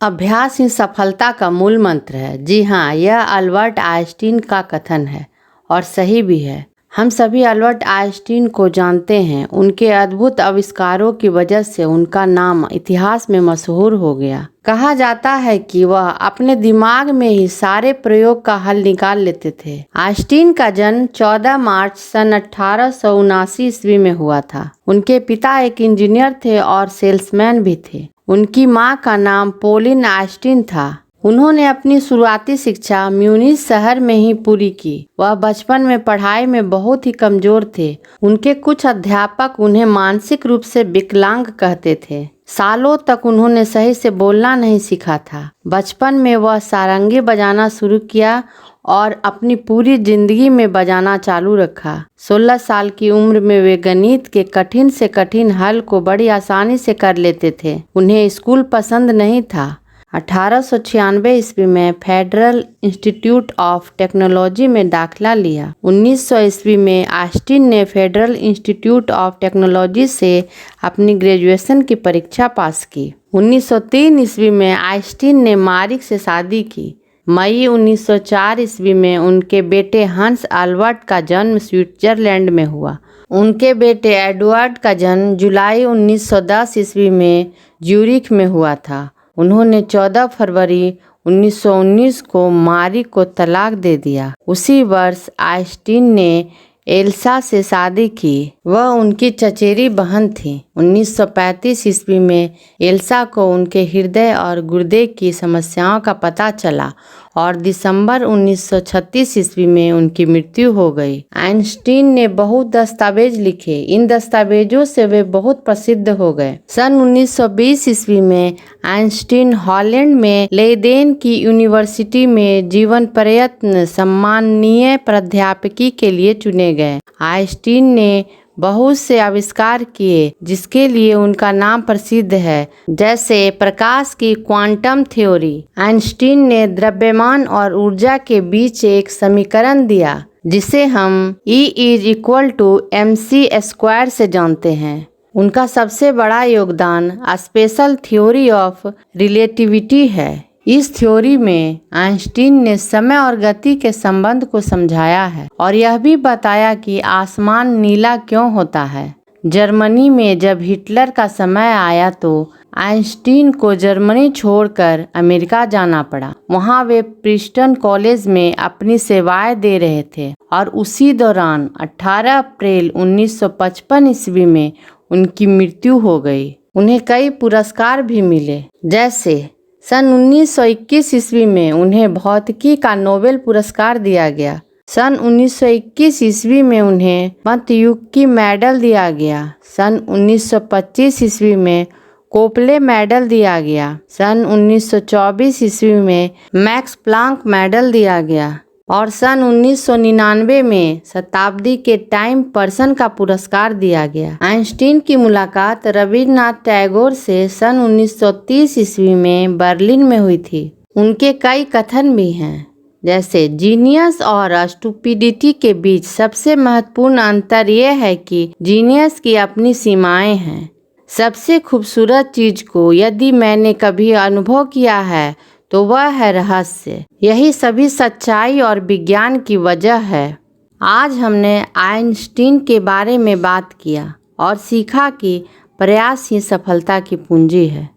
अभ्यास ही सफलता का मूल मंत्र है। जी हाँ, यह अल्बर्ट आइंस्टीन का कथन है और सही भी है। हम सभी अल्बर्ट आइंस्टीन को जानते हैं। उनके अद्भुत आविष्कारों की वजह से उनका नाम इतिहास में मशहूर हो गया। कहा जाता है कि वह अपने दिमाग में ही सारे प्रयोग का हल निकाल लेते थे। आइंस्टीन का जन्म 14 मार्च सन 1879 ईस्वी में हुआ था। उनके पिता एक इंजीनियर थे और सेल्समैन भी थे। उनकी मां का नाम पॉलिन आइंस्टीन था। उन्होंने अपनी शुरुआती शिक्षा म्यूनिख शहर में ही पूरी की। वह बचपन में पढ़ाई में बहुत ही कमजोर थे। उनके कुछ अध्यापक उन्हें मानसिक रूप से विकलांग कहते थे। सालों तक उन्होंने सही से बोलना नहीं सीखा था। बचपन में वह सारंगी बजाना शुरू किया और अपनी पूरी जिंदगी में बजाना चालू रखा। 16 साल की उम्र में वे गणित के कठिन से कठिन हल को बड़ी आसानी से कर लेते थे। उन्हें स्कूल पसंद नहीं था। 1896 ईस्वी में फेडरल इंस्टीट्यूट ऑफ टेक्नोलॉजी में दाखिला लिया। 1900 ईस्वी में आइंस्टीन ने फेडरल इंस्टीट्यूट ऑफ टेक्नोलॉजी से अपनी ग्रेजुएशन की परीक्षा पास की। 1903 ईस्वी में आइंस्टीन ने मारिक से शादी की। मई 1904 ईस्वी में उनके बेटे हंस अल्बर्ट का जन्म स्विट्जरलैंड में हुआ। उनके बेटे एडवर्ड का जन्म जुलाई 1910 ईस्वी में ज्यूरिख में हुआ था। उन्होंने 14 फरवरी 1919 को मारी को तलाक दे दिया। उसी वर्ष आइंस्टीन ने एल्सा से शादी की। वह उनकी चचेरी बहन थी। 1935 ईस्वी में एल्सा को उनके हृदय और गुर्दे की समस्याओं का पता चला और दिसंबर 1936 ईस्वी में उनकी मृत्यु हो गई। आइंस्टीन ने बहुत दस्तावेज लिखे। इन दस्तावेजों से वे बहुत प्रसिद्ध हो गए। सन 1920 ईस्वी में आइंस्टीन हॉलैंड में लेइदेन की यूनिवर्सिटी में जीवन पर्यंत सम्माननीय प्राध्यापकी के लिए चुने गए। आइंस्टीन ने बहुत से आविष्कार किए जिसके लिए उनका नाम प्रसिद्ध है, जैसे प्रकाश की क्वांटम थ्योरी। आइंस्टीन ने द्रव्यमान और ऊर्जा के बीच एक समीकरण दिया जिसे हम E=mc² से जानते हैं। उनका सबसे बड़ा योगदान स्पेशल थ्योरी ऑफ रिलेटिविटी है। इस थ्योरी में आइंस्टीन ने समय और गति के संबंध को समझाया है और यह भी बताया कि आसमान नीला क्यों होता है। जर्मनी में जब हिटलर का समय आया तो आइंस्टीन को जर्मनी छोड़कर अमेरिका जाना पड़ा। वहां वे प्रिंसटन कॉलेज में अपनी सेवाएं दे रहे थे और उसी दौरान 18 अप्रैल 1955 ईस्वी में उनकी मृत्यु हो गई। उन्हें कई पुरस्कार भी मिले, जैसे सन 1921 ईस्वी में उन्हें भौतिकी का नोबेल पुरस्कार दिया गया। सन 1921 ईस्वी में उन्हें मध्ययुग मेडल दिया गया। सन 1925 ईस्वी में कोपले मेडल दिया गया। सन 1924 ईस्वी में मैक्स प्लांक मेडल दिया गया और सन 1999 में शताब्दी के टाइम पर्सन का पुरस्कार दिया गया। आइंस्टीन की मुलाकात रविन्द्रनाथ टैगोर से सन 1930 ईस्वी में बर्लिन में हुई थी। उनके कई कथन भी हैं, जैसे जीनियस और स्टुपिडिटी के बीच सबसे महत्वपूर्ण अंतर यह है कि जीनियस की अपनी सीमाएं हैं। सबसे खूबसूरत चीज को यदि मैंने कभी अनुभव किया है तो वह है रहस्य। यही सभी सच्चाई और विज्ञान की वजह है। आज हमने आइंस्टीन के बारे में बात किया और सीखा कि प्रयास ही सफलता की पूंजी है।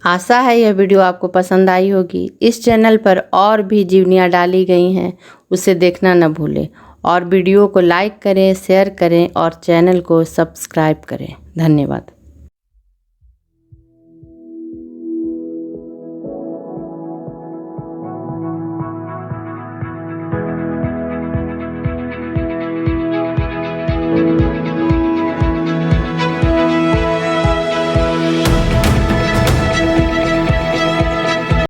आशा है यह वीडियो आपको पसंद आई होगी। इस चैनल पर और भी जीवनियाँ डाली गई हैं, उसे देखना न भूलें और वीडियो को लाइक करें, शेयर करें और चैनल को सब्सक्राइब करें। धन्यवाद।